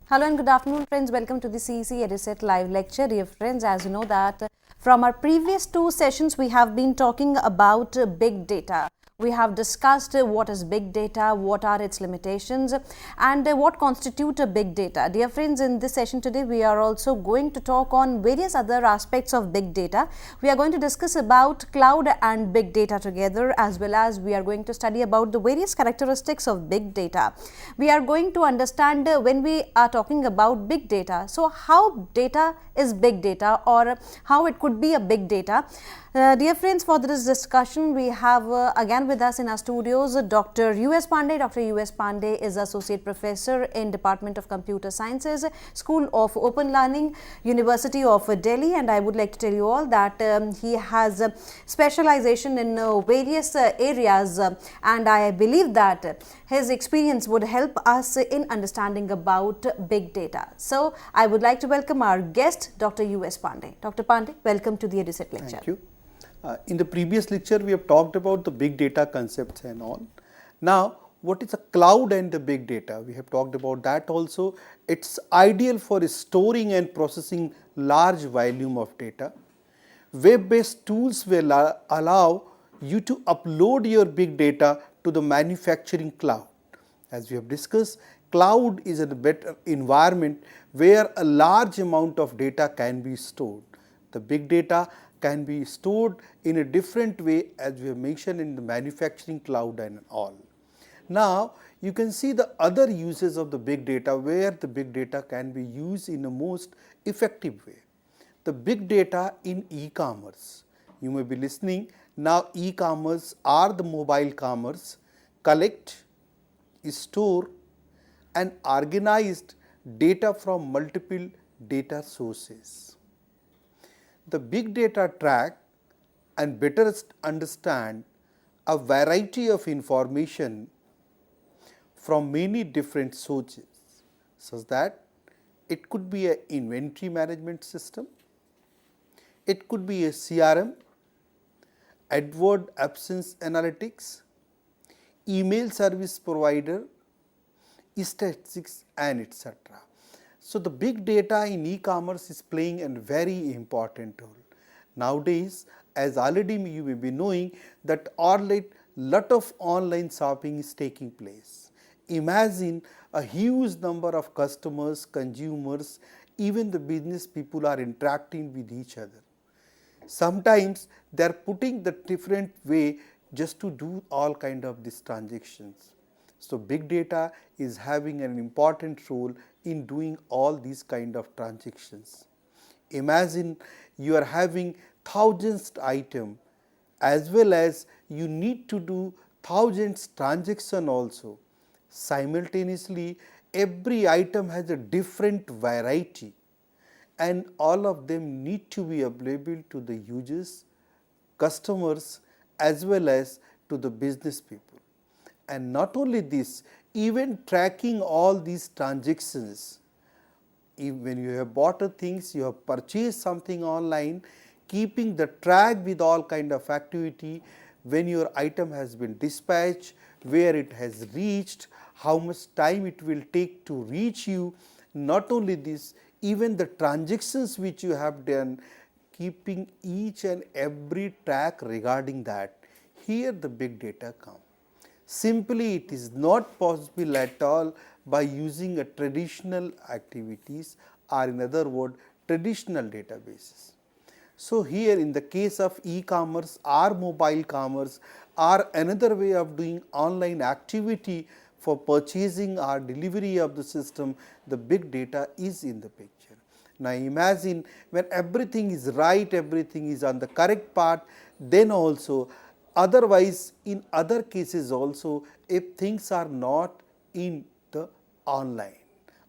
Hello and good afternoon, friends. Welcome to the CEC-UGC live lecture. Dear friends, as you know that from our previous two sessions, we have been talking about big data. We have discussed what is big data, what are its limitations, and what constitute a big data. Dear friends, in this session today, we are also going to talk on various other aspects of big data. We are going to discuss about cloud and big data together, as well as we are going to study about the various characteristics of big data. We are going to understand when we are talking about big data. So, how data is big data or how it could be a big data. Dear friends, for this discussion, we have again with us in our studios Dr. U.S. Pandey. Dr. U.S. Pandey is Associate Professor in Department of Computer Sciences, School of Open Learning, University of Delhi, and I would like to tell you all that he has specialization in various areas and I believe that his experience would help us in understanding about big data. So, I would like to welcome our guest, Dr. U.S. Pandey. Dr. Pandey, welcome to the EduSet lecture. Thank you. In the previous lecture, we have talked about the big data concepts and all. Now, what is a cloud and the big data? We have talked about that also. It's ideal for storing and processing large volume of data. Web-based tools will allow you to upload your big data to the manufacturing cloud. As we have discussed, cloud is a better environment where a large amount of data can be stored. The big data can be stored in a different way, as we have mentioned, in the manufacturing cloud and all. Now, you can see the other uses of the big data where the big data can be used in a most effective way. The big data in e-commerce. You may be listening, now e-commerce or the mobile commerce collect, store and organized data from multiple data sources. The big data track and better understand a variety of information from many different sources, such that it could be an inventory management system, it could be a CRM, adword absence analytics, email service provider, statistics and etc. So, the big data in e-commerce is playing a very important role. Nowadays, as already you may be knowing that lot of online shopping is taking place. Imagine a huge number of customers, consumers, even the business people are interacting with each other. Sometimes they are putting the different way just to do all kind of these transactions. So, big data is having an important role in doing all these kind of transactions. Imagine you are having thousands item as well as you need to do thousands transaction also. Simultaneously, every item has a different variety and all of them need to be available to the users, customers as well as to the business people. And not only this, even tracking all these transactions, when you have bought a things, you have purchased something online, keeping the track with all kind of activity, when your item has been dispatched, where it has reached, how much time it will take to reach you. Not only this, even the transactions which you have done, keeping each and every track regarding that, here the big data comes. Simply it is not possible at all by using a traditional activities or in other word traditional databases. So, here in the case of e-commerce or mobile commerce or another way of doing online activity for purchasing or delivery of the system, the big data is in the picture. Now, imagine when everything is right, everything is on the correct path, then also otherwise in other cases also if things are not in the online.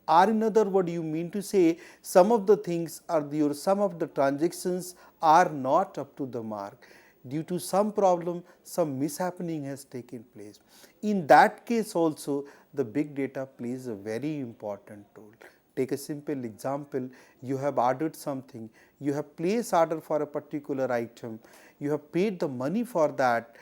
Or in other word, you mean to say some of the things are there, some of the transactions are not up to the mark. Due to some problem, some mishappening has taken place. In that case also, the big data plays a very important role. Take a simple example, you have ordered something, you have placed order for a particular item, you have paid the money for that,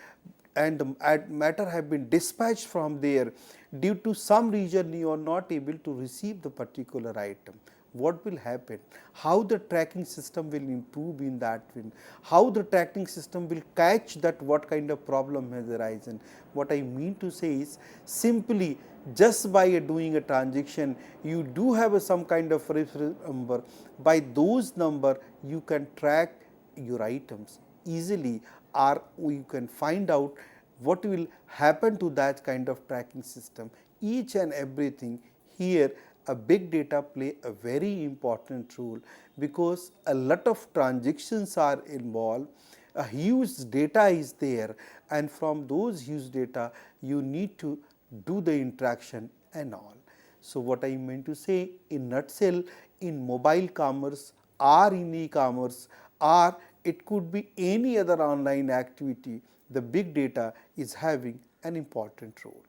and the matter have been dispatched from there, due to some reason you are not able to receive the particular item. What will happen? How the tracking system will improve in that way? How the tracking system will catch that what kind of problem has arisen? What I mean to say is, simply just by doing a transaction, you do have some kind of reference number. By those number, you can track your items easily, or you can find out what will happen to that kind of tracking system. Each and everything here, a big data play a very important role, because a lot of transactions are involved, a huge data is there, and from those huge data you need to do the interaction and all. So, what I meant to say in nutshell, in mobile commerce or in e-commerce, or it could be any other online activity, the big data is having an important role.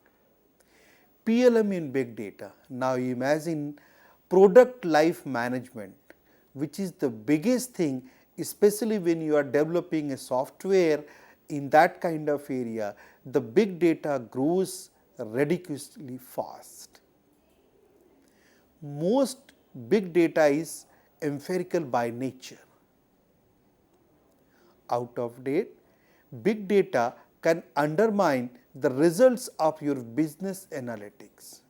PLM in big data. Now imagine product life management, which is the biggest thing, especially when you are developing a software in that kind of area. The big data grows ridiculously fast. Most big data is empirical by nature. Out of date, big data can undermine the results of your business analytics.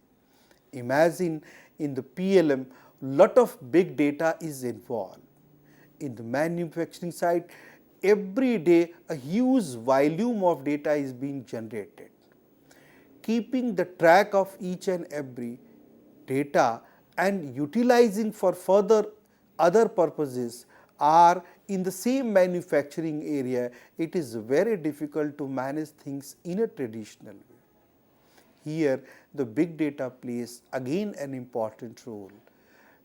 Imagine in the PLM, lot of big data is involved. In the manufacturing side, every day a huge volume of data is being generated. Keeping the track of each and every data and utilizing for further other purposes, are in the same manufacturing area, it is very difficult to manage things in a traditional way. Here the big data plays again an important role,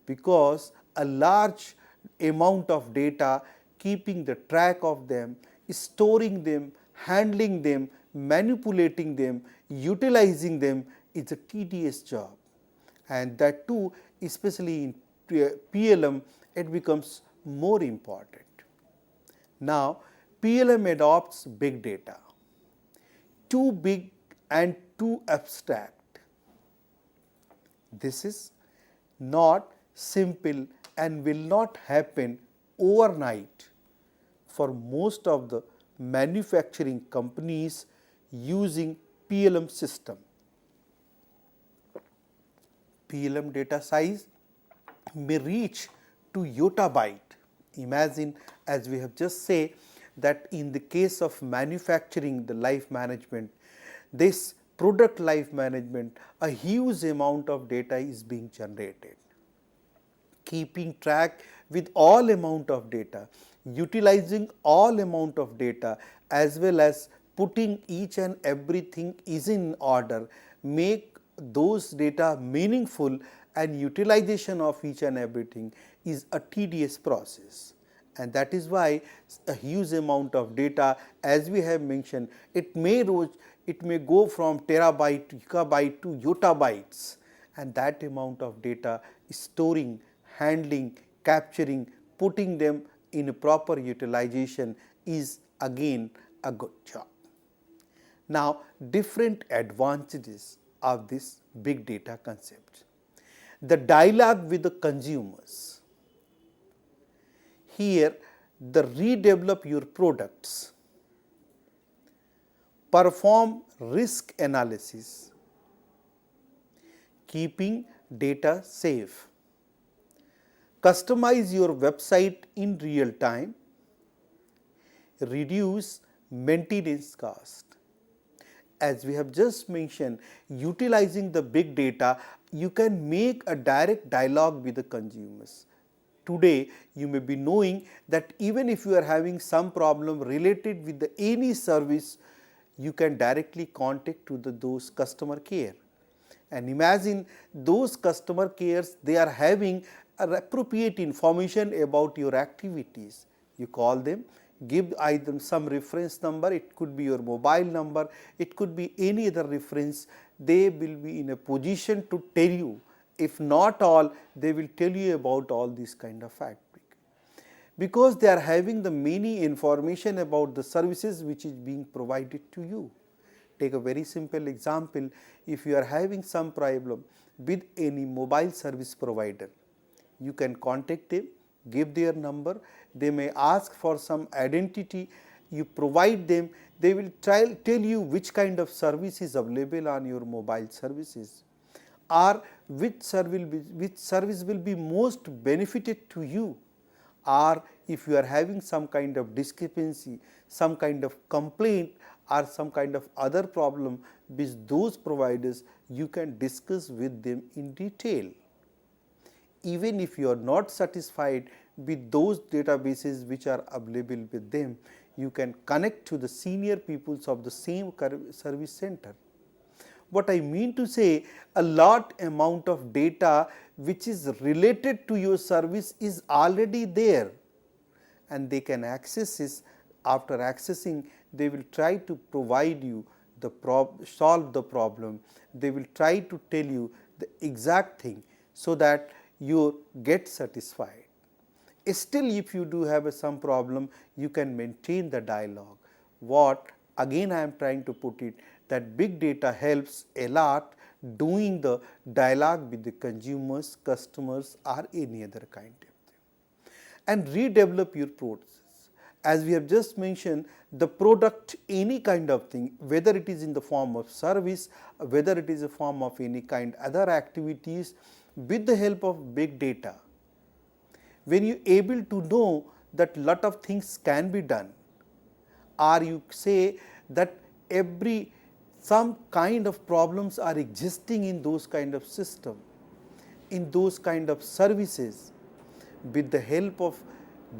because a large amount of data, keeping the track of them, storing them, handling them, manipulating them, utilizing them is a tedious job, and that too, especially in PLM, it becomes more important. Now, PLM adopts big data, too big and too abstract. This is not simple and will not happen overnight for most of the manufacturing companies using PLM system. PLM data size may reach to yottabyte. Imagine, as we have just said, that in the case of manufacturing, the life management, this product life management, a huge amount of data is being generated. Keeping track with all amount of data, utilizing all amount of data, as well as putting each and everything is in order, make those data meaningful, and utilization of each and everything is a tedious process. And that is why a huge amount of data, as we have mentioned, it may go from terabyte to gigabyte to yottabytes, and that amount of data storing, handling, capturing, putting them in a proper utilization is again a good job. Now, different advantages of this big data concept. The dialogue with the consumers. Here, the redevelop your products, perform risk analysis, keeping data safe, customize your website in real time, reduce maintenance cost. As we have just mentioned, utilizing the big data, you can make a direct dialogue with the consumers. Today, you may be knowing that even if you are having some problem related with any service, you can directly contact to those customer care. And imagine those customer cares, they are having appropriate information about your activities. You call them, give either some reference number, it could be your mobile number, it could be any other reference. They will be in a position to tell you, if not all, they will tell you about all these kind of fact, because they are having the many information about the services which is being provided to you. Take a very simple example. If you are having some problem with any mobile service provider, you can contact them, give their number, they may ask for some identity, you provide them, they will tell you which kind of service is available on your mobile services, or which service will be most benefited to you, or if you are having some kind of discrepancy, some kind of complaint or some kind of other problem with those providers, you can discuss with them in detail. Even if you are not satisfied with those databases which are available with them, you can connect to the senior peoples of the same service center. What I mean to say, a lot amount of data which is related to your service is already there, and they can access it. After accessing, they will try to provide you the solve the problem. They will try to tell you the exact thing so that you get satisfied. Still, if you do have some problem, you can maintain the dialogue. What again I am trying to put it, that big data helps a lot doing the dialogue with the consumers, customers or any other kind of thing. And redevelop your process. As we have just mentioned, the product, any kind of thing, whether it is in the form of service, whether it is a form of any kind other activities, with the help of big data, when you able to know that lot of things can be done, or you say that some kind of problems are existing in those kind of system, in those kind of services, with the help of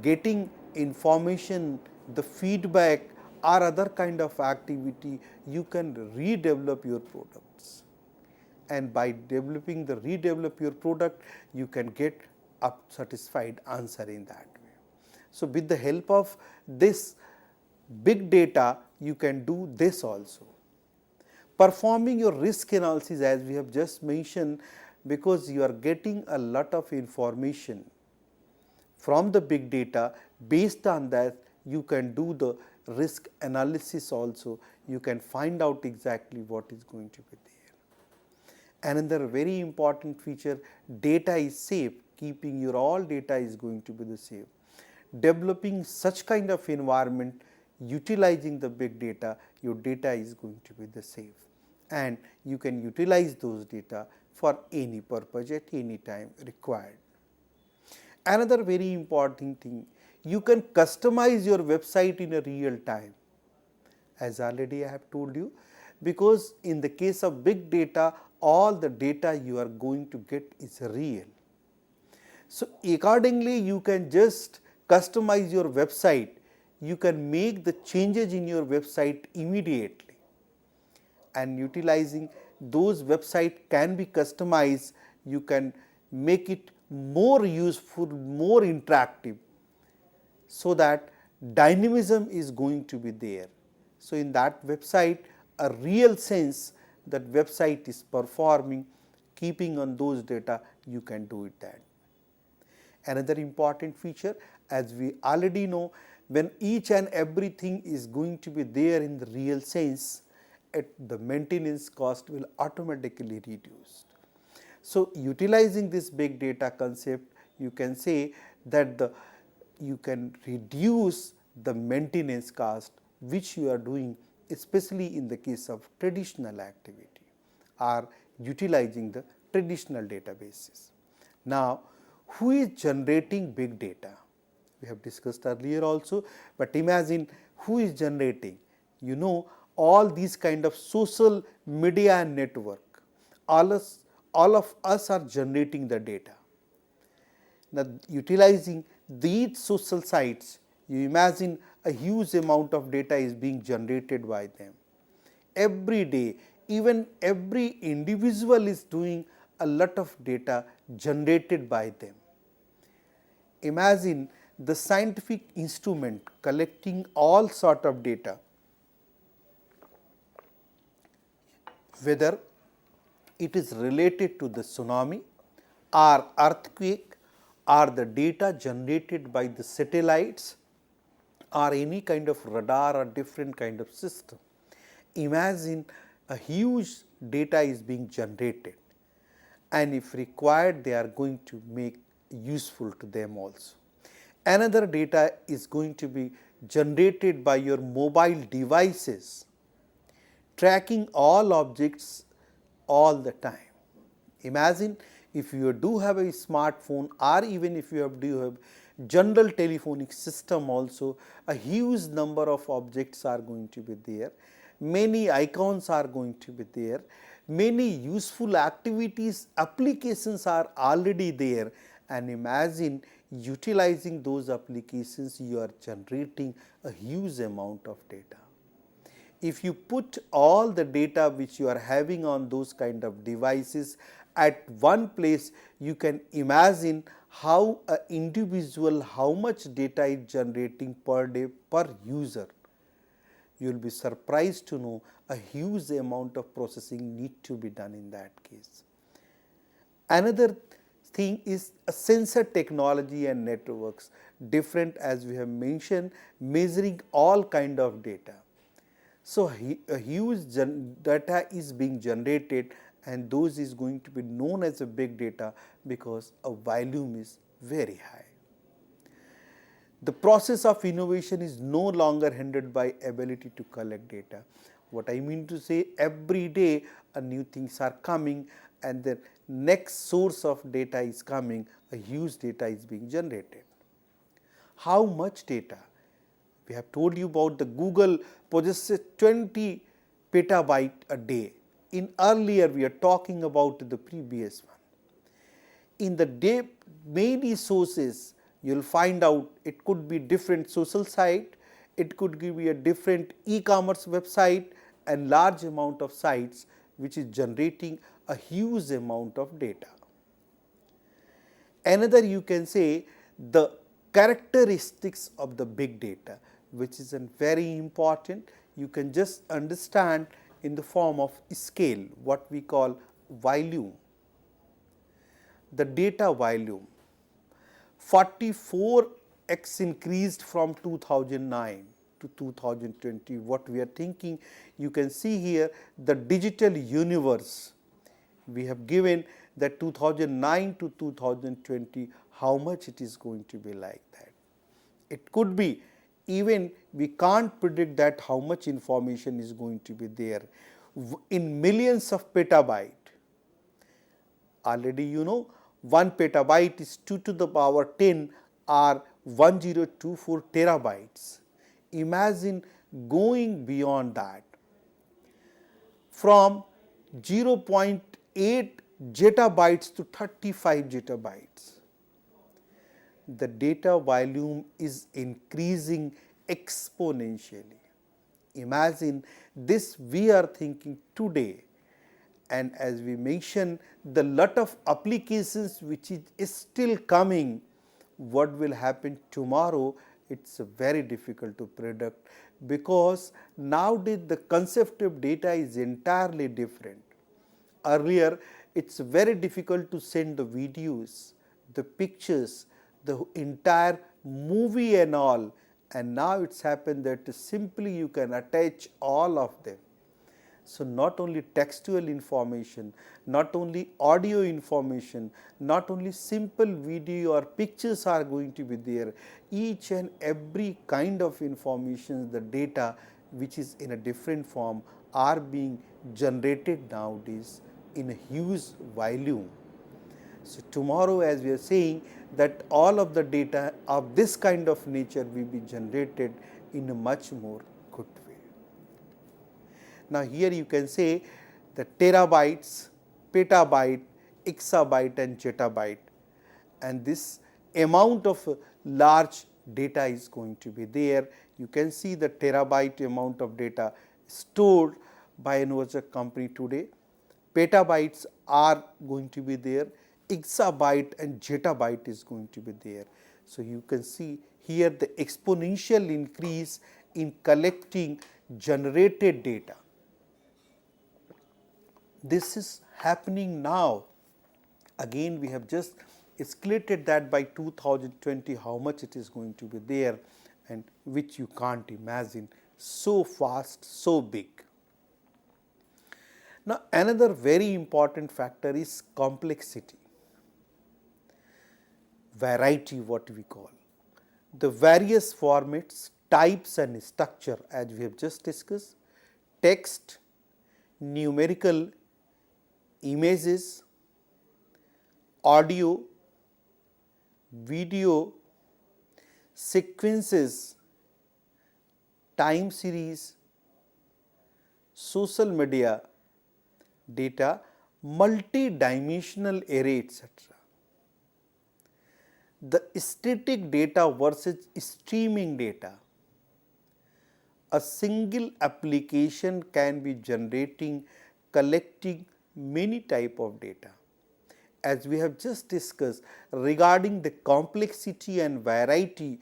getting information, the feedback or other kind of activity, you can redevelop your products. And by redevelop your product, you can get a satisfied answer in that way. So, with the help of this big data, you can do this also. Performing your risk analysis, as we have just mentioned, because you are getting a lot of information from the big data, based on that you can do the risk analysis also, you can find out exactly what is going to be there. Another very important feature, data is safe, keeping your all data is going to be the same. Developing such kind of environment, utilizing the big data, your data is going to be the safe, and you can utilize those data for any purpose at any time required. Another very important thing, you can customize your website in a real time, as already I have told you, because in the case of big data, all the data you are going to get is real. So, accordingly you can just customize your website, you can make the changes in your website immediately, and utilizing those website can be customized, you can make it more useful, more interactive, so that dynamism is going to be there. So, in that website, a real sense that website is performing, keeping on those data, you can do it that. Another important feature, as we already know, when each and everything is going to be there in the real sense, the maintenance cost will automatically reduce. So, utilizing this big data concept, you can say that you can reduce the maintenance cost which you are doing, especially in the case of traditional activity or utilizing the traditional databases. Now, who is generating big data? We have discussed earlier also, but imagine who is generating. You know, all these kind of social media and network, all of us are generating the data. Now, utilizing these social sites, you imagine a huge amount of data is being generated by them. Every day, even every individual is doing a lot of data generated by them. Imagine the scientific instrument collecting all sort of data, whether it is related to the tsunami or earthquake or the data generated by the satellites or any kind of radar or different kind of system. Imagine a huge data is being generated, and if required they are going to make useful to them also. Another data is going to be generated by your mobile devices, tracking all objects all the time. Imagine if you do have a smartphone, or even if you do have general telephonic system also, a huge number of objects are going to be there, many icons are going to be there, many useful activities, applications are already there, and imagine utilizing those applications, you are generating a huge amount of data. If you put all the data which you are having on those kind of devices at one place, you can imagine how an individual, how much data is generating per day per user. You will be surprised to know a huge amount of processing need to be done in that case. Another thing is a sensor technology and networks, different as we have mentioned, measuring all kind of data. So, a huge data is being generated, and those is going to be known as a big data because a volume is very high. The process of innovation is no longer hindered by ability to collect data. What I mean to say, every day new things are coming, and the next source of data is coming, a huge data is being generated. How much data? We have told you about the Google possesses 20 petabyte a day. In earlier we are talking about the previous one. In the day, many sources you will find out it could be different social site, it could be a different e-commerce website, and large amount of sites which is generating a huge amount of data. Another, you can say, the characteristics of the big data, which is very important. You can just understand in the form of scale, what we call volume. The data volume 44x increased from 2009 to 2020. What we are thinking, you can see here the digital universe. We have given that 2009 to 2020, how much it is going to be like that. It could be, even we can't predict that how much information is going to be there in millions of petabyte. Already you know 1 petabyte is 2 to the power 10 or 1024 terabytes. Imagine going beyond that from 0.8 zettabytes to 35 zettabytes. The data volume is increasing exponentially. Imagine this we are thinking today, and as we mentioned, the lot of applications which is still coming. What will happen tomorrow, it's very difficult to predict, because nowadays the concept of data is entirely different. Earlier it's very difficult to send the videos, the pictures, the entire movie and all, and now it's happened that simply you can attach all of them. So, not only textual information, not only audio information, not only simple video or pictures are going to be there, each and every kind of information, the data which is in a different form are being generated nowadays in a huge volume. So, tomorrow, as we are saying, that all of the data of this kind of nature will be generated in a much more good way. Now, here you can say the terabytes, petabyte, exabyte and zettabyte, and this amount of large data is going to be there. You can see the terabyte amount of data stored by another company today. Petabytes are going to be there, exabyte and zettabyte is going to be there. So, you can see here the exponential increase in collecting generated data. This is happening now. Again, we have just escalated that by 2020, how much it is going to be there, and which you can't imagine, so fast, so big. Now, another very important factor is complexity, variety, what we call. The various formats, types and structure as we have just discussed, text, numerical, images, audio, video, sequences, time series, social media data, multi-dimensional array, etc. The static data versus streaming data. A single application can be generating, collecting many type of data. As we have just discussed regarding the complexity and variety,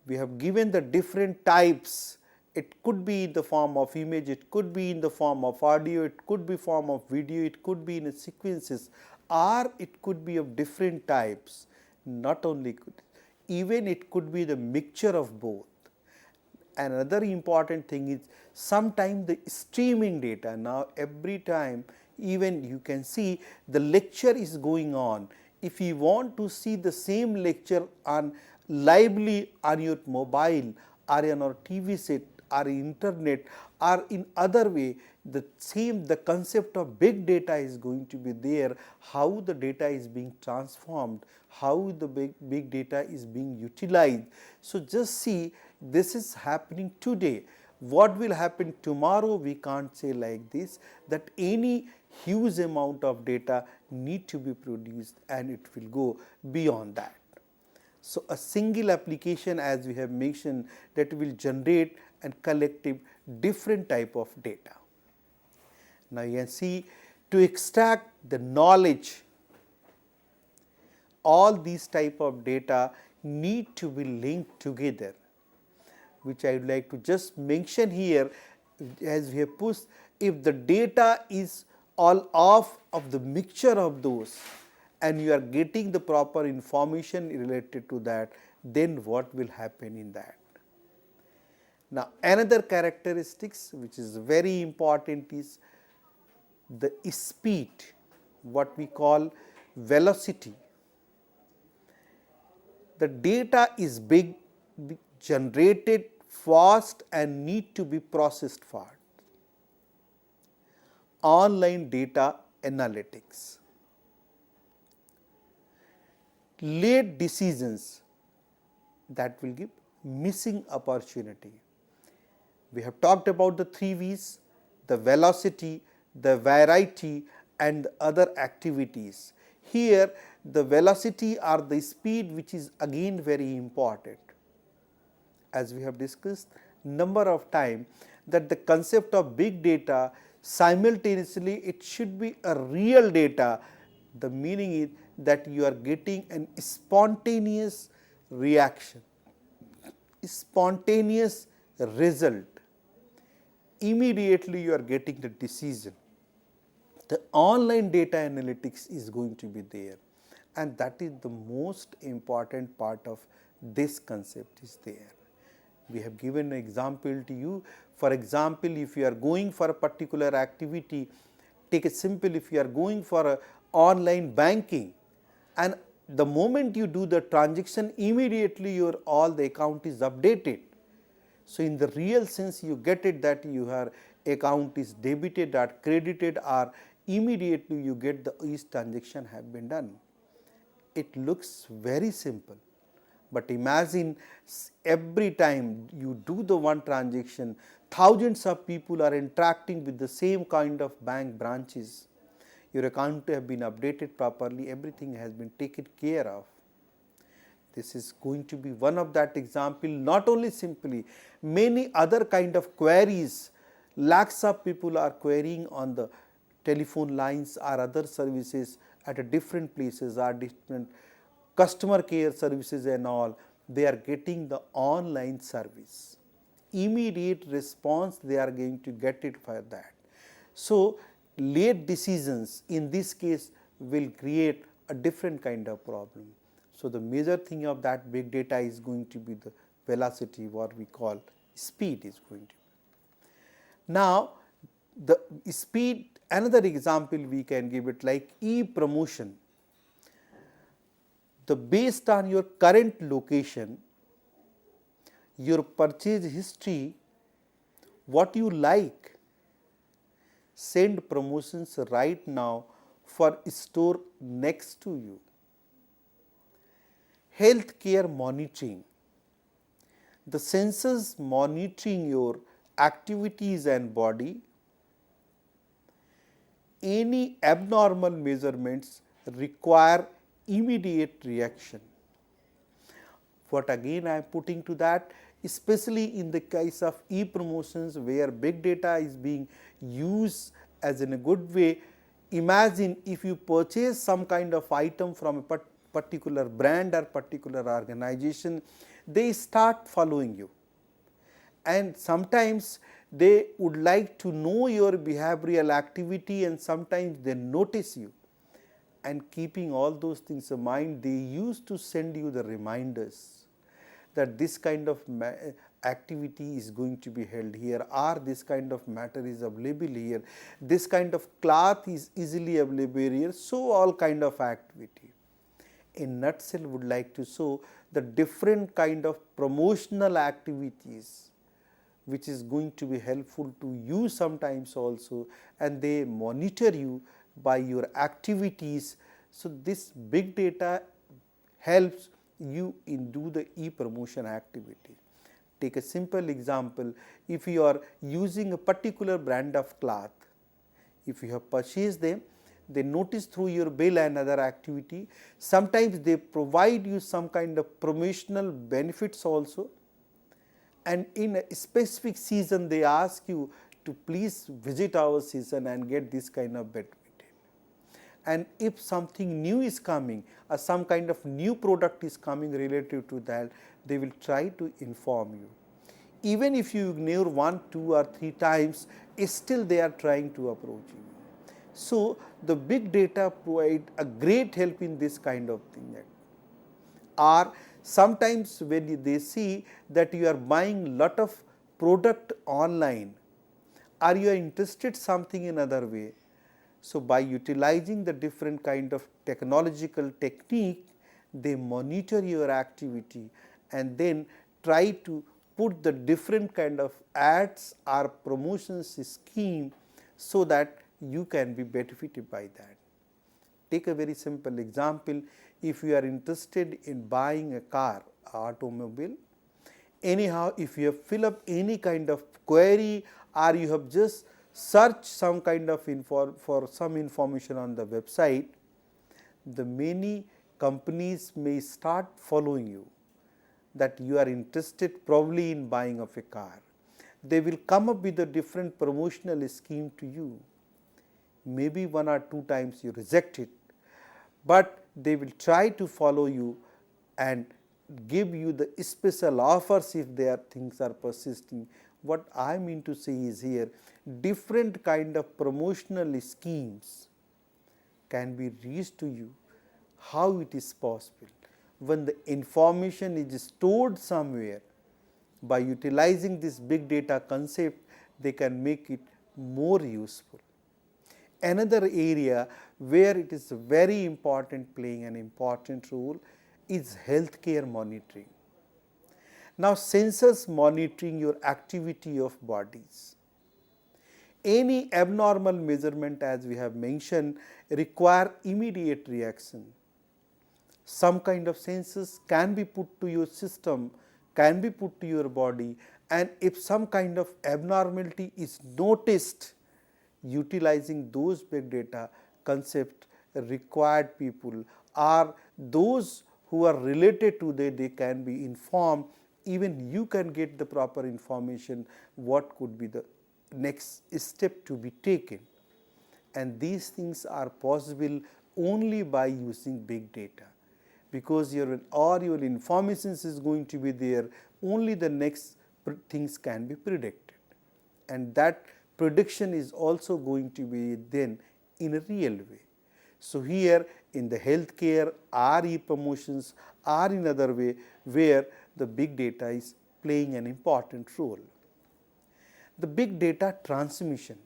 we have given the different types. It could be in the form of image, it could be in the form of audio, it could be form of video, it could be in sequences, or it could be of different types. Not only could, even it could be the mixture of both. Another important thing is sometimes the streaming data. Now, every time even you can see the lecture is going on. If you want to see the same lecture on lively on your mobile or on your TV set or internet or in other way, the concept of big data is going to be there, how the data is being transformed, how the big data is being utilized. So, just see this is happening today. What will happen tomorrow we can't say like this, that any huge amount of data need to be produced and it will go beyond that. So, a single application as we have mentioned that will generate and collect different type of data. Now, you can see to extract the knowledge, all these type of data need to be linked together, which I would like to just mention here as we have pushed. If the data is all off of the mixture of those and you are getting the proper information related to that, then what will happen in that? Now, another characteristics which is very important is the speed, what we call velocity. The data is big, generated fast and need to be processed fast. Online data analytics. Late decisions, that will give missing opportunity. We have talked about the 3 V's, the velocity, the variety and the other activities. Here the velocity or the speed, which is again very important. As we have discussed number of time, that the concept of big data simultaneously it should be a real data. The meaning is that you are getting an spontaneous reaction, spontaneous result. Immediately you are getting the decision. The online data analytics is going to be there, and that is the most important part of this concept is there. We have given an example to you. For example, if you are going for a particular activity, take a simple, if you are going for a online banking and the moment you do the transaction, immediately your all the account is updated. So, in the real sense you get it that your account is debited or credited, or immediately you get the each transaction have been done. It looks very simple, but imagine every time you do the one transaction, thousands of people are interacting with the same kind of bank branches. Your account have been updated properly, everything has been taken care of. This is going to be one of that example. Not only simply, many other kind of queries, lakhs of people are querying on the telephone lines or other services at a different places or different customer care services and all. They are getting the online service. Immediate response they are going to get it for that. So, late decisions in this case will create a different kind of problem. So, the major thing of that big data is going to be the velocity, what we call speed is going to be. Now, the speed Another example we can give it like e-promotion. The based on your current location, your purchase history, what you like, send promotions right now for store next to you. Healthcare monitoring. The sensors monitoring your activities and body. Any abnormal measurements require immediate reaction. What again I am putting to that, especially in the case of e-promotions where big data is being used as in a good way. Imagine if you purchase some kind of item from a particular brand or particular organization, they start following you, and sometimes they would like to know your behavioral activity, and sometimes they notice you, and keeping all those things in mind, they used to send you the reminders that this kind of activity is going to be held here, or this kind of matter is available here, this kind of cloth is easily available here, so all kind of activity. In nutshell, would like to show the different kind of promotional activities which is going to be helpful to you sometimes also, and they monitor you by your activities. So, this big data helps you in do the e-promotion activity. Take a simple example, if you are using a particular brand of cloth, if you have purchased them, they notice through your bill and other activity, sometimes they provide you some kind of promotional benefits also, and in a specific season they ask you to please visit our season and get this kind of benefit. And if something new is coming or some kind of new product is coming related to that, they will try to inform you. Even if you ignore 1, 2 or 3 times, still they are trying to approach you. So, the big data provide a great help in this kind of thing. Or sometimes when they see that you are buying lot of product online, or you are interested something in other way. So, by utilizing the different kind of technological technique, they monitor your activity and then try to put the different kind of ads or promotions scheme, so that you can be benefited by that. Take a very simple example, if you are interested in buying a car, automobile, anyhow if you have fill up any kind of query or you have just search some kind of for some information on the website, the many companies may start following you that you are interested probably in buying of a car. They will come up with a different promotional scheme to you. Maybe 1 or 2 times you reject it, but they will try to follow you and give you the special offers if their things are persisting. What I mean to say is here, different kind of promotional schemes can be reached to you. How it is possible? When the information is stored somewhere, by utilizing this big data concept, they can make it more useful. Another area where it is very important, playing an important role, is healthcare monitoring. Now, sensors monitoring your activity of bodies. Any abnormal measurement, as we have mentioned, require immediate reaction. Some kind of sensors can be put to your system, can be put to your body, and if some kind of abnormality is noticed, utilizing those big data concept, required people or those who are related to that, they can be informed. Even you can get the proper information what could be the next step to be taken, and these things are possible only by using big data, because your information is going to be there, only the next things can be predicted, and that prediction is also going to be then in a real way. So, here in the healthcare or e-promotions or in other way where the big data is playing an important role. The big data transmission.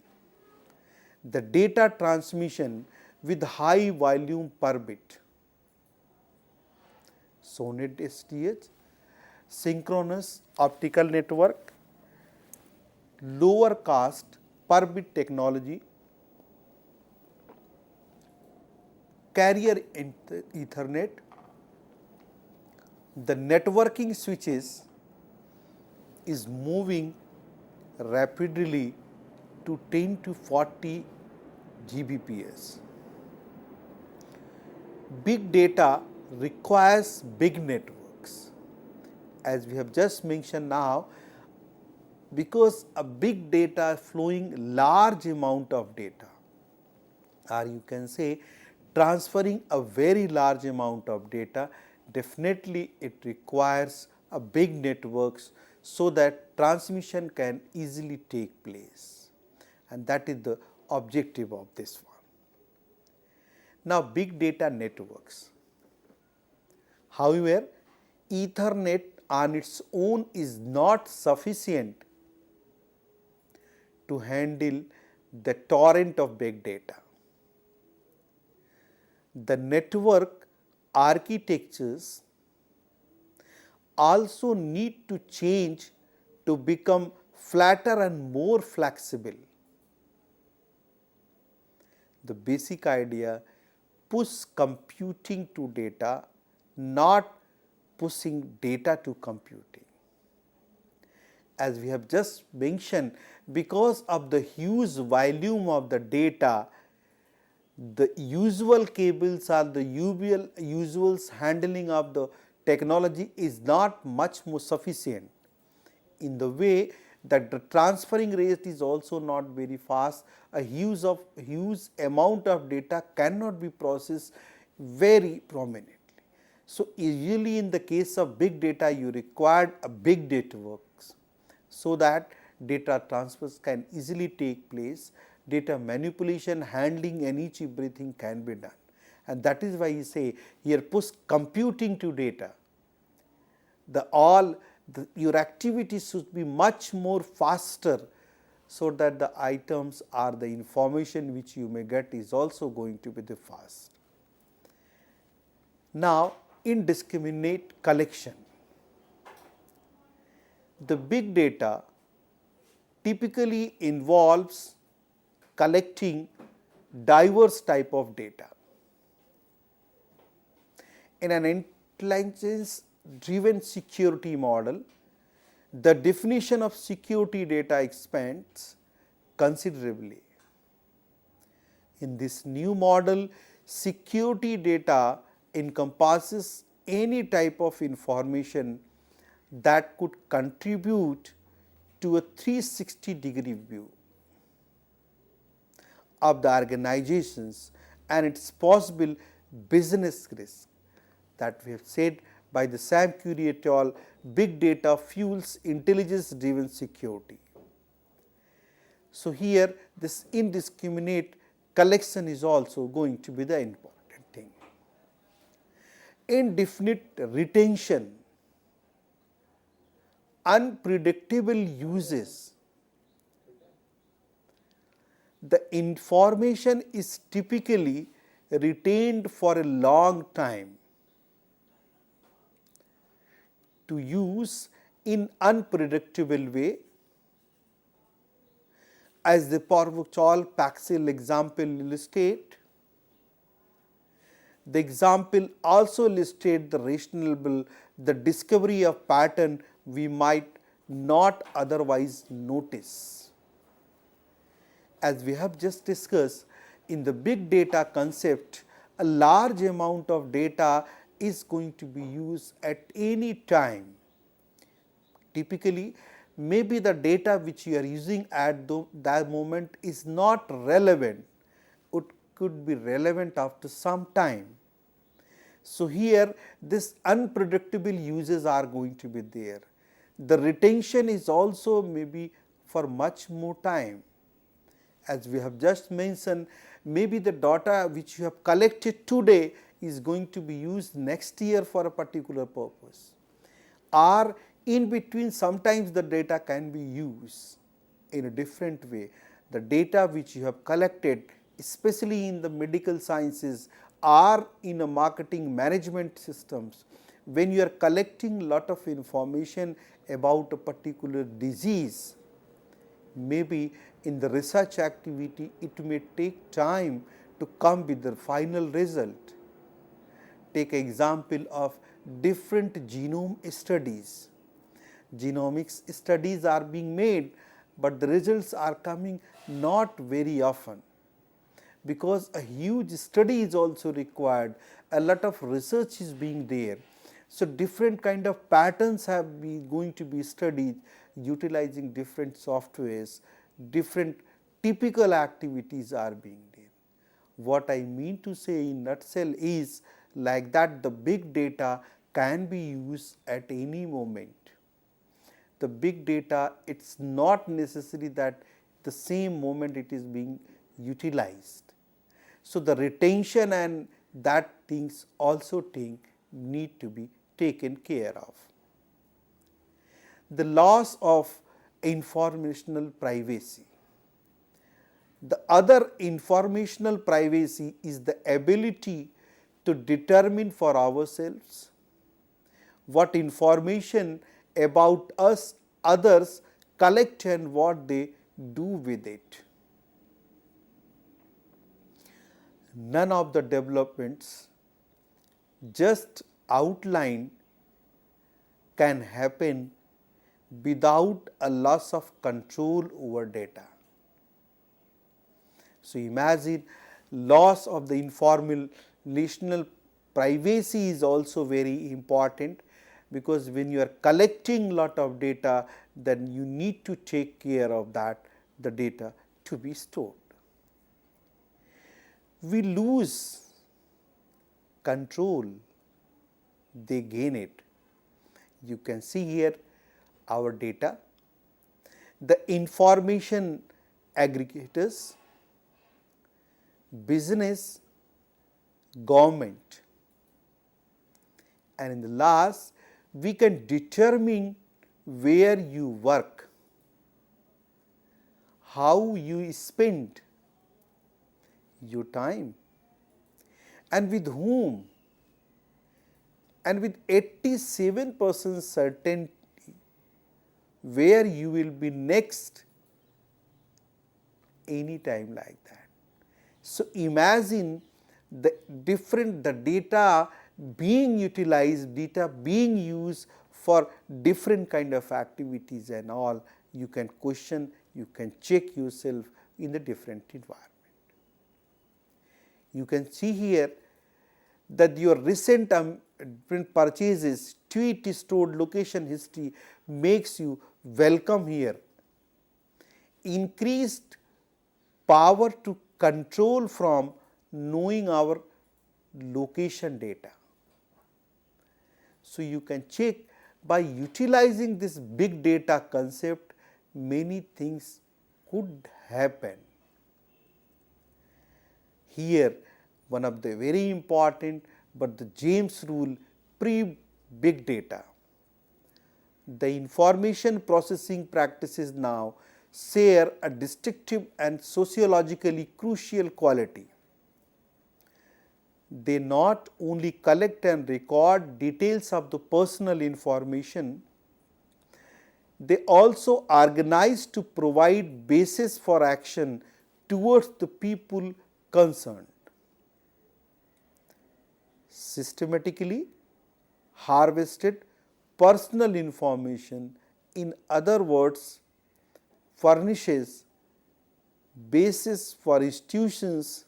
the data transmission with high volume per bit. SONET SDH, synchronous optical network, lower cost per bit technology, carrier Ethernet, the networking switches is moving rapidly to 10 to 40 Gbps. Big data requires big networks. As we have just mentioned now, because a big data flowing large amount of data, or you can say transferring a very large amount of data, definitely it requires a big networks so that transmission can easily take place, and that is the objective of this one. Now, big data networks. However, Ethernet on its own is not sufficient to handle the torrent of big data. The network architectures also need to change to become flatter and more flexible. The basic idea, push computing to data, not pushing data to computing. As we have just mentioned, because of the huge volume of the data, the usual cables or the usual handling of the technology is not much more sufficient, in the way that the transferring rate is also not very fast. A huge amount of data cannot be processed very prominently. So, usually in the case of big data, you require a big networks so that data transfers can easily take place, data manipulation, handling and each everything can be done, and that is why you say here push computing to data. Your activities should be much more faster, so that the items or the information which you may get is also going to be the fast. Now, indiscriminate collection. The big data typically involves collecting diverse type of data. In an intelligence driven security model, the definition of security data expands considerably. In this new model, security data encompasses any type of information that could contribute to a 360-degree view of the organizations and its possible business risk. That we have said by the Sam Curry et al., big data fuels intelligence driven security. So, here this indiscriminate collection is also going to be the important thing. Indefinite retention, unpredictable uses. The information is typically retained for a long time to use in unpredictable way. As the Paxil example illustrate, the example also illustrate the discovery of pattern we might not otherwise notice. As we have just discussed, in the big data concept, a large amount of data is going to be used at any time. Typically, maybe the data which you are using at that moment is not relevant, it could be relevant after some time. So, here this unpredictable uses are going to be there. The retention is also maybe for much more time. As we have just mentioned, maybe the data which you have collected today is going to be used next year for a particular purpose, or in between sometimes the data can be used in a different way. the data which you have collected, especially in the medical sciences or in a marketing management systems, when you are collecting lot of information about a particular disease, maybe in the research activity it may take time to come with the final result. Take example of different genome studies. Genomics studies are being made, but the results are coming not very often, because a huge study is also required, a lot of research is being there. So, different kind of patterns have been going to be studied utilizing different softwares, different typical activities are being done. What I mean to say in nutshell is like that the big data can be used at any moment. The big data, it is not necessary that the same moment it is being utilized. So, the retention and that things also need to be taken care of. The loss of informational privacy. The other informational privacy is the ability to determine for ourselves what information about us others collect and what they do with it. None of the developments just outlined can happen without a loss of control over data. So, imagine loss of the informational privacy is also very important, because when you are collecting lot of data, then you need to take care of that the data to be stored. We lose control, they gain it. You can see here our data, the information aggregators, business, government, and in the last we can determine where you work, how you spend your time, and with whom, and with 87% certainty where you will be next any time like that. So, imagine the data being utilized, data being used for different kind of activities and all. You can question, you can check yourself in the different environment. You can see here that your recent purchases, tweet stored location history makes you welcome here. Increased power to control from knowing our location data. So, you can check by utilizing this big data concept, many things could happen. Here one of the very important, but the James rule pre-big data. The information processing practices now share a distinctive and sociologically crucial quality. They not only collect and record details of the personal information, they also organize to provide basis for action towards the people concerned. Systematically harvested personal information, in other words, furnishes basis for institutions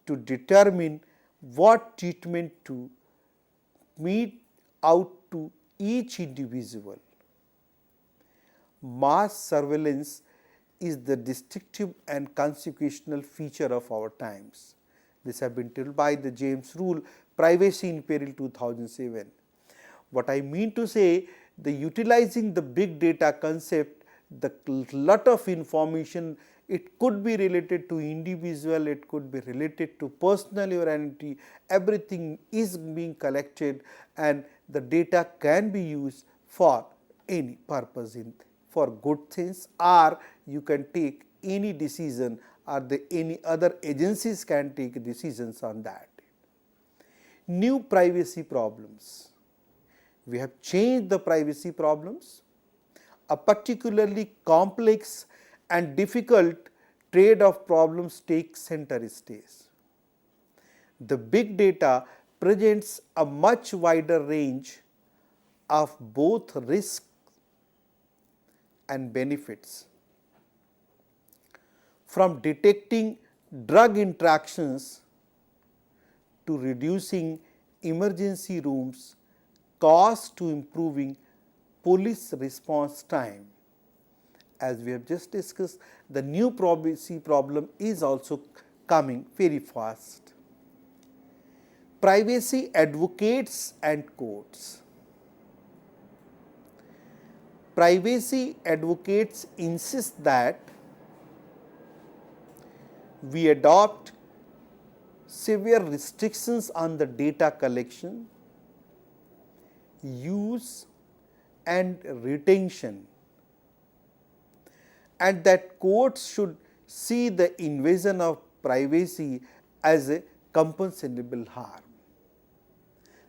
to determine what treatment to mete out to each individual. Mass surveillance is the distinctive and consequential feature of our times. This has been told by the James rule, Privacy in Peril 2007. What I mean to say, the utilizing the big data concept, the lot of information, it could be related to individual, it could be related to personal or entity, everything is being collected and the data can be used for any purpose, for good things, or you can take any decision or any other agencies can take decisions on that. New privacy problems. We have changed the privacy problems. A particularly complex and difficult trade of problems takes center stage. The big data presents a much wider range of both risks and benefits. From detecting drug interactions to reducing emergency rooms costs to improving police response time. As we have just discussed, the new privacy problem is also coming very fast. Privacy advocates and courts. Privacy advocates insist that we adopt severe restrictions on the data collection, use and retention, and that courts should see the invasion of privacy as a compensable harm.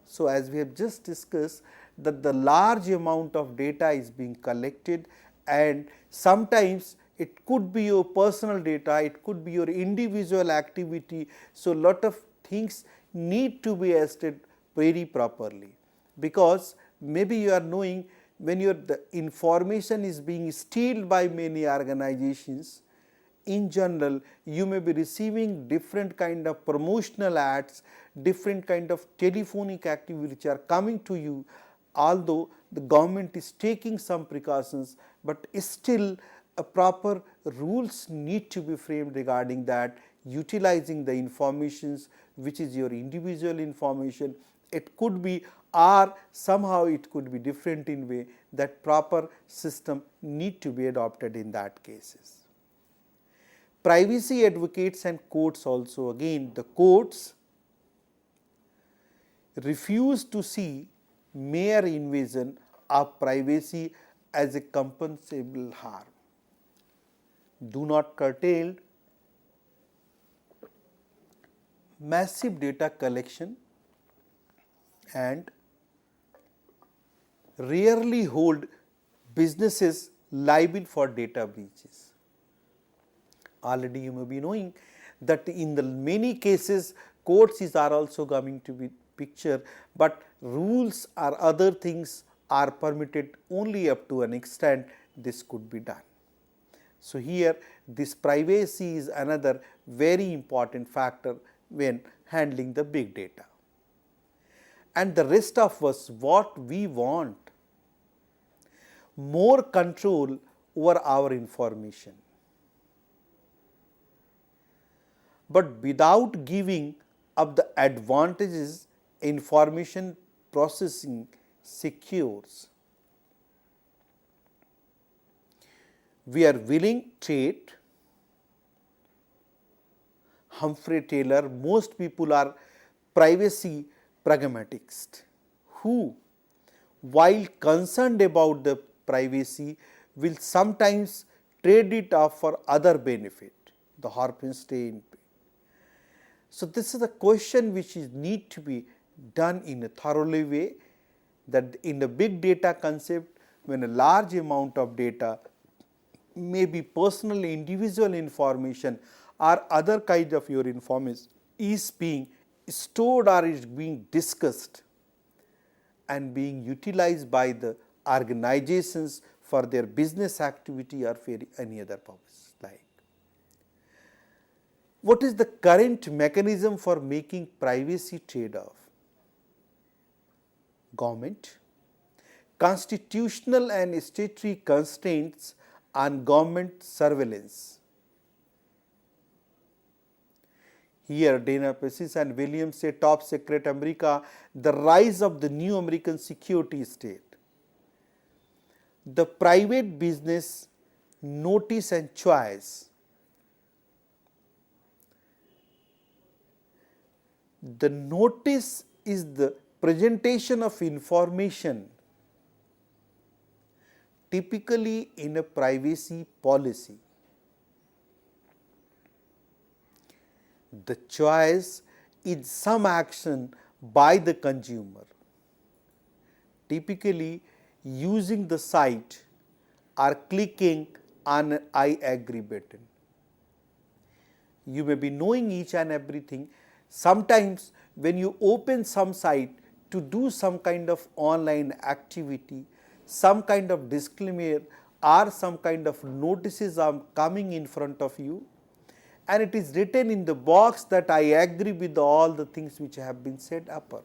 So, as we have just discussed, that the large amount of data is being collected, and sometimes it could be your personal data, it could be your individual activity. So, lot of things need to be assessed very properly, because maybe you are knowing when the information is being stolen by many organizations. In general, you may be receiving different kind of promotional ads, different kind of telephonic activity which are coming to you, although the government is taking some precautions, but still a proper rules need to be framed regarding that, utilizing the informations which is your individual information. It could be, or somehow it could be different in way, that proper system need to be adopted in that cases. Privacy advocates and courts also, again the courts refuse to see mere invasion of privacy as a compensable harm. Do not curtail massive data collection and rarely hold businesses liable for data breaches. Already you may be knowing that in the many cases courts are also coming to be picture, but rules or other things are permitted only up to an extent this could be done. So, here this privacy is another very important factor when handling the big data. And the rest of us, what we want? More control over our information, but without giving up the advantages information processing secures. We are willing trade. Humphrey Taylor, most people are privacy pragmatists who, while concerned about the privacy, will sometimes trade it off for other benefit, the Harpenstein. So, this is a question which is need to be done in a thoroughly way, that in the big data concept, when a large amount of data may be personal individual information or other kind of your information is being stored or is being discussed and being utilized by the organizations for their business activity or for any other purpose. Like, what is the current mechanism for making privacy trade-off? Government, constitutional and statutory constraints on government surveillance. Here Dana Pessis and Williams say top secret America, the rise of the new American security state. The private business notice and choice. The notice is the presentation of information typically in a privacy policy. The choice is some action by the consumer, typically using the site or clicking on an I agree button. You may be knowing each and everything. Sometimes when you open some site to do some kind of online activity, some kind of disclaimer or some kind of notices are coming in front of you, and it is written in the box that I agree with all the things which have been said upper.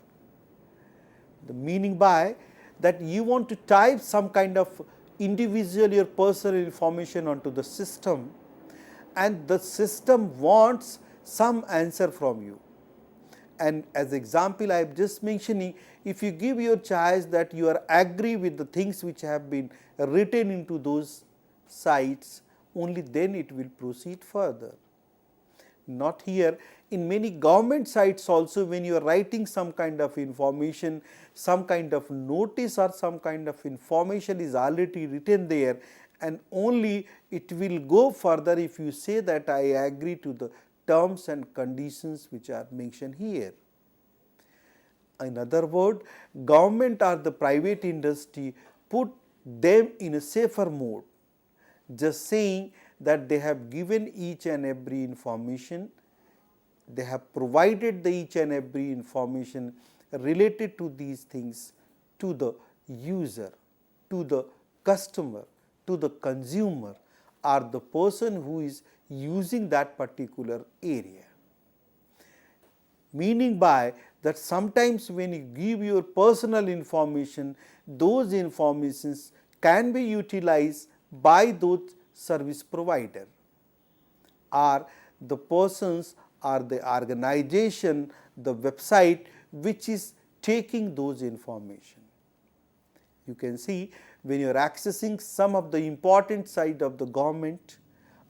The meaning by that you want to type some kind of individual or personal information onto the system, and the system wants some answer from you. And as example I am just mentioning, if you give your choice that you are agree with the things which have been written into those sites, only then it will proceed further. Not here, in many government sites also, when you are writing some kind of information, some kind of notice or some kind of information is already written there, and only it will go further if you say that I agree to the terms and conditions which are mentioned here. In other words, government or the private industry put them in a safer mode, just saying that they have given each and every information, they have provided the each and every information related to these things to the user, to the customer, to the consumer or the person who is using that particular area. Meaning by that sometimes when you give your personal information, those informations can be utilized by those service provider or the persons or the organization, the website which is taking those information. You can see when you are accessing some of the important site of the government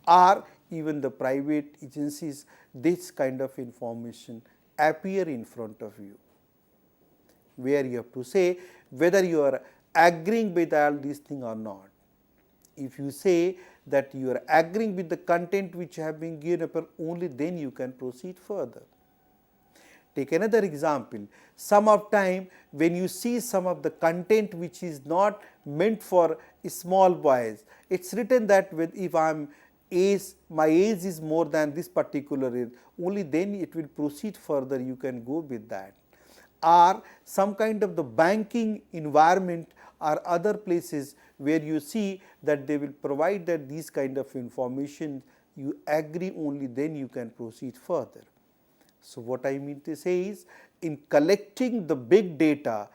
or even the private agencies, this kind of information appear in front of you, where you have to say whether you are agreeing with all these things or not. If you say that you are agreeing with the content which have been given up, only then you can proceed further. Take another example. Some of time when you see some of the content which is not meant for small boys, it's written that if my age is more than this particular age, only then it will proceed further, you can go with that. Or some kind of the banking environment or other places where you see that they will provide that these kind of information, you agree, only then you can proceed further. So what I mean to say is, in collecting the big data,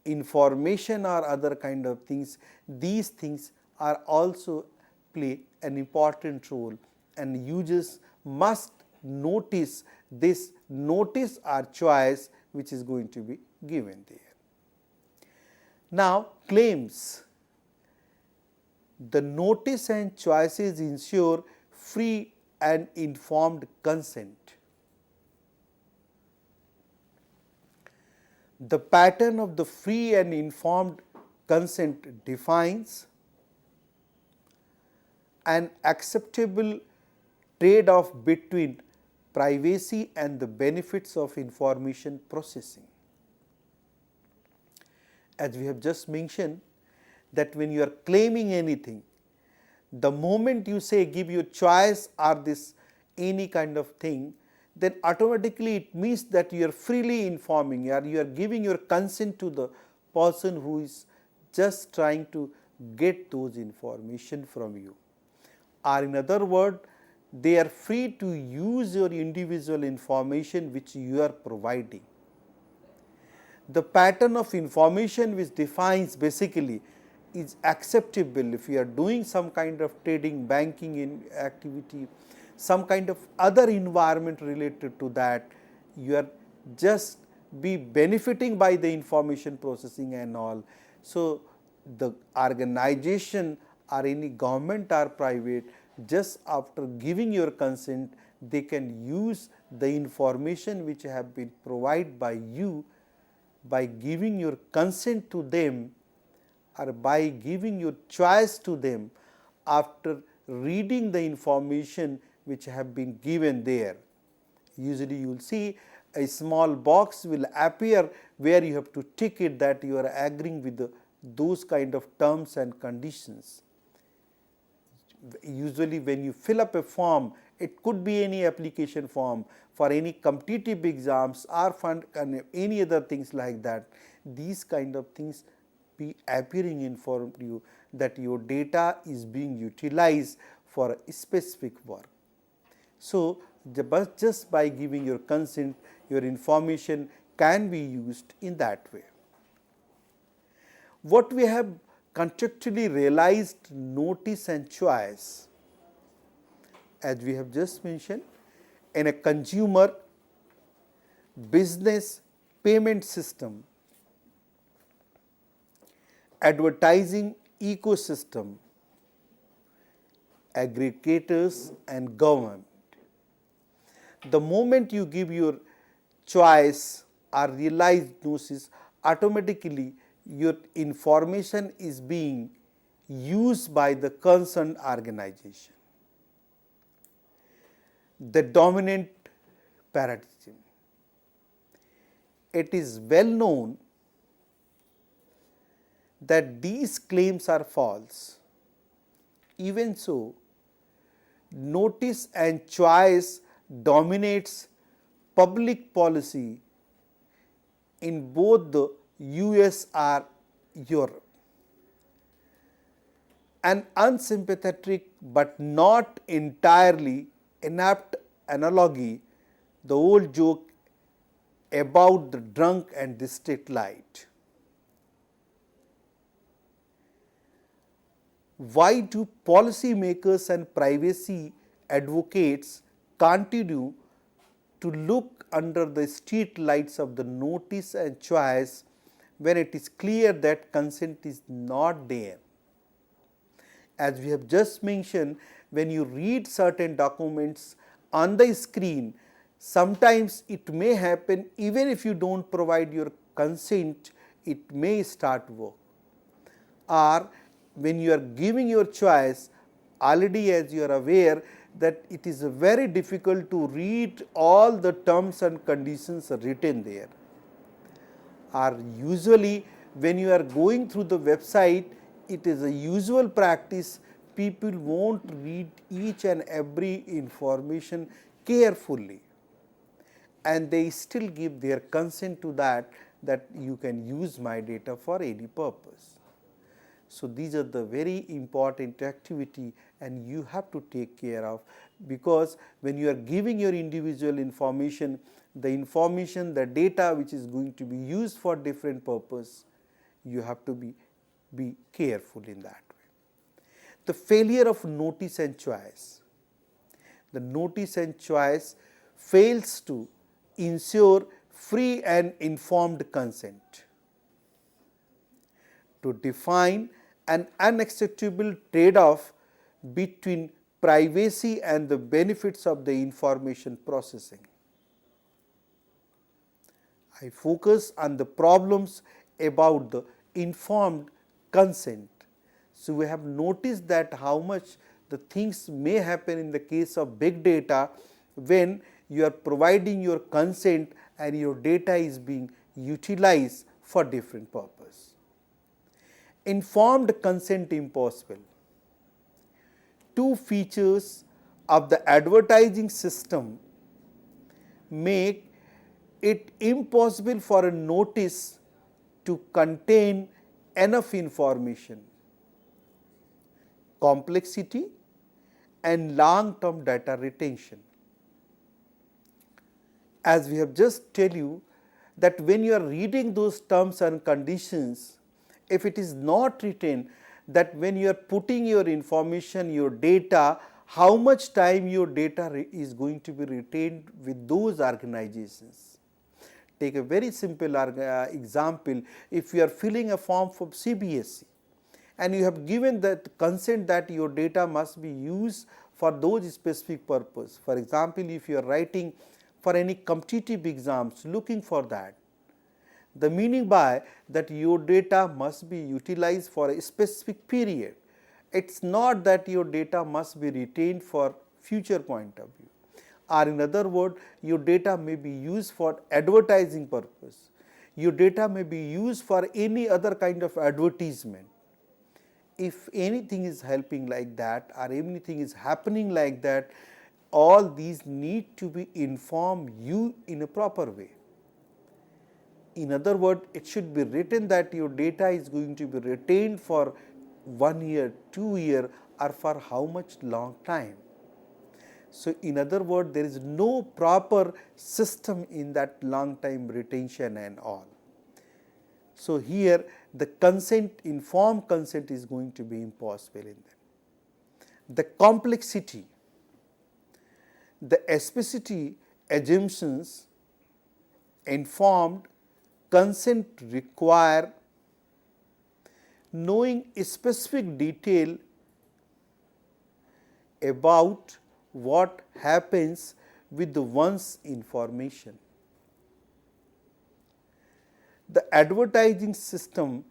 information or other kind of things, these things are also play an important role, and users must notice this notice or choice which is going to be given there. Now, claims. The notice and choices ensure free and informed consent. The pattern of the free and informed consent defines an acceptable trade-off between privacy and the benefits of information processing. As we have just mentioned, that when you are claiming anything, the moment you say give your choice or this any kind of thing, then automatically it means that you are freely informing, or you are giving your consent to the person who is just trying to get those information from you. Or in other words, they are free to use your individual information which you are providing. The pattern of information which defines basically is acceptable if you are doing some kind of trading, banking in activity, some kind of other environment related to that, you are just be benefiting by the information processing and all. So the organization or any government or private, just after giving your consent, they can use the information which have been provided by you by giving your consent to them, or by giving your choice to them after reading the information which have been given there. Usually you will see a small box will appear where you have to tick it that you are agreeing with those kind of terms and conditions. Usually when you fill up a form, it could be any application form for any competitive exams or fund and any other things like that. These kind of things be appearing in for you that your data is being utilized for a specific work. So, just by giving your consent, your information can be used in that way. What we have contractually realized notice and choice, as we have just mentioned, in a consumer business payment system, advertising ecosystem, aggregators and government. The moment you give your choice or realized notice, automatically your information is being used by the concerned organization. The dominant paradigm. It is well known that these claims are false. Even so, notice and choice dominates public policy in both the US or Europe. An unsympathetic but not entirely inapt analogy, the old joke about the drunk and the street light. Why do policymakers and privacy advocates continue to look under the street lights of the notice and choice when it is clear that consent is not there? As we have just mentioned, when you read certain documents on the screen, sometimes it may happen even if you don't provide your consent, it may start work. Or when you are giving your choice, already as you are aware that it is very difficult to read all the terms and conditions written there. Or usually when you are going through the website, it is a usual practice, people won't read each and every information carefully, and they still give their consent to that you can use my data for any purpose. So, these are the very important activity and you have to take care of, because when you are giving your individual information, the data which is going to be used for different purpose, you have to be careful in that way. The failure of notice and choice. The notice and choice fails to ensure free and informed consent. To define an unacceptable trade-off between privacy and the benefits of the information processing. I focus on the problems about the informed consent. So, we have noticed that how much the things may happen in the case of big data when you are providing your consent and your data is being utilized for different purpose. Informed consent impossible. Two features of the advertising system make it impossible for a notice to contain enough information: complexity and long-term data retention. As we have just tell you that when you are reading those terms and conditions, if it is not written that when you are putting your information, your data, how much time your data is going to be retained with those organizations. Take a very simple example. If you are filling a form for CBSE and you have given that consent that your data must be used for those specific purpose. For example, if you are writing for any competitive exams looking for that, the meaning by that your data must be utilized for a specific period. It is not that your data must be retained for future point of view. or in other words, your data may be used for advertising purpose. Your data may be used for any other kind of advertisement. If anything is helping like that or anything is happening like that, all these need to be informed you in a proper way. In other words, it should be written that your data is going to be retained for 1 year, 2 years, or for how much long time. So, in other words, there is no proper system in that long time retention and all. So, here the consent, informed consent is going to be impossible in that. The complexity, the specificity assumptions, informed consent require knowing a specific detail about what happens with the one's information. The advertising system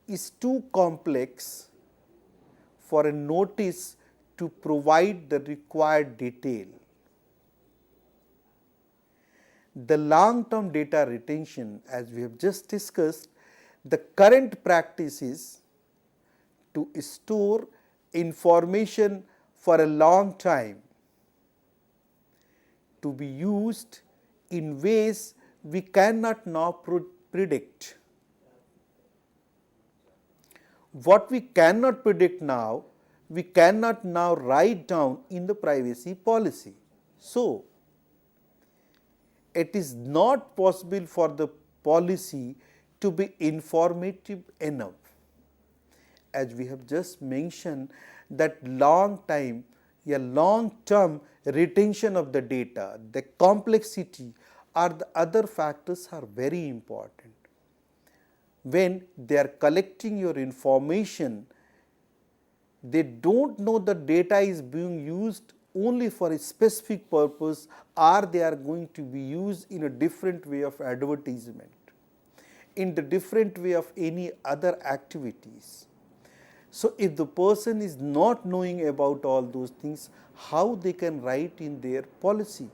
is too complex for a notice to provide the required detail. The long-term data retention, as we have just discussed, the current practice is to store information for a long time, to be used in ways we cannot now predict. What we cannot predict now, we cannot now write down in the privacy policy. So, it is not possible for the policy to be informative enough. As we have just mentioned, that long time, a long term retention of the data, the complexity or the other factors are very important. When they are collecting your information, they don't know the data is being used only for a specific purpose, or they are going to be used in a different way of advertisement, in the different way of any other activities. So, if the person is not knowing about all those things, how they can write in their policy?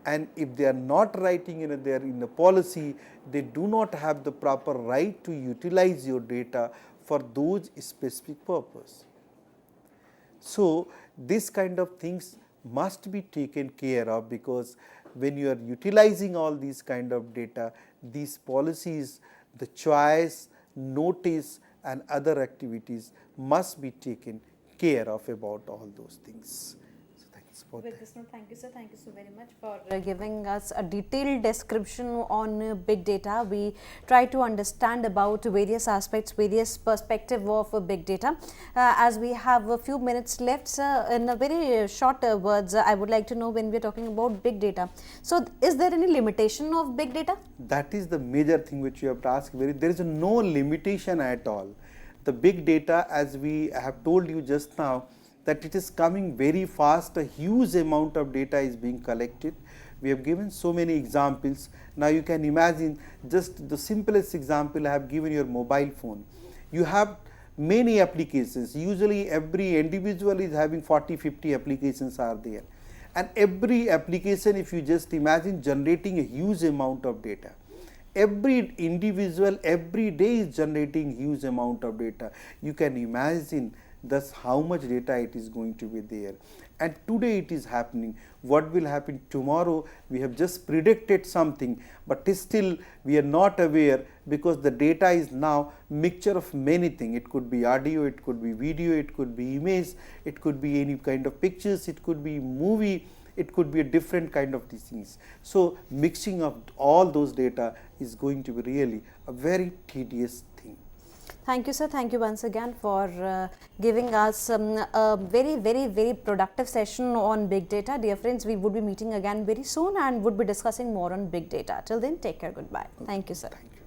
And if they are not writing in the policy, they do not have the proper right to utilize your data for those specific purpose. So, this kind of things must be taken care of, because when you are utilizing all these kind of data, these policies, the choice, notice and other activities must be taken care of about all those things. So, thanks for that. Thank you, sir. Thank you so very much for giving us a detailed description on big data. We try to understand about various aspects, various perspective of big data. As we have a few minutes left, sir, in a very short words, I would like to know, when we are talking about big data, so is there any limitation of big data? That is the major thing which you have to ask. There is no limitation at all. The big data, as we have told you just now, that it is coming very fast, a huge amount of data is being collected. We have given so many examples. Now, you can imagine, just the simplest example I have given, your mobile phone. You have many applications. Usually every individual is having 40-50 applications are there, and every application, if you just imagine, generating a huge amount of data. Every individual every day is generating huge amount of data. You can imagine thus how much data it is going to be there, and today it is happening. What will happen tomorrow? We have just predicted something, but still we are not aware, because the data is now mixture of many things. It could be audio, it could be video, it could be image, it could be any kind of pictures, it could be movie, it could be a different kind of things. So, mixing of all those data is going to be really a very tedious thing. Thank you, sir. Thank you once again for giving us a very productive session on big data. Dear friends, we would be meeting again very soon and would be discussing more on big data. Till then, take care. Goodbye. Thank you, sir. Thank you.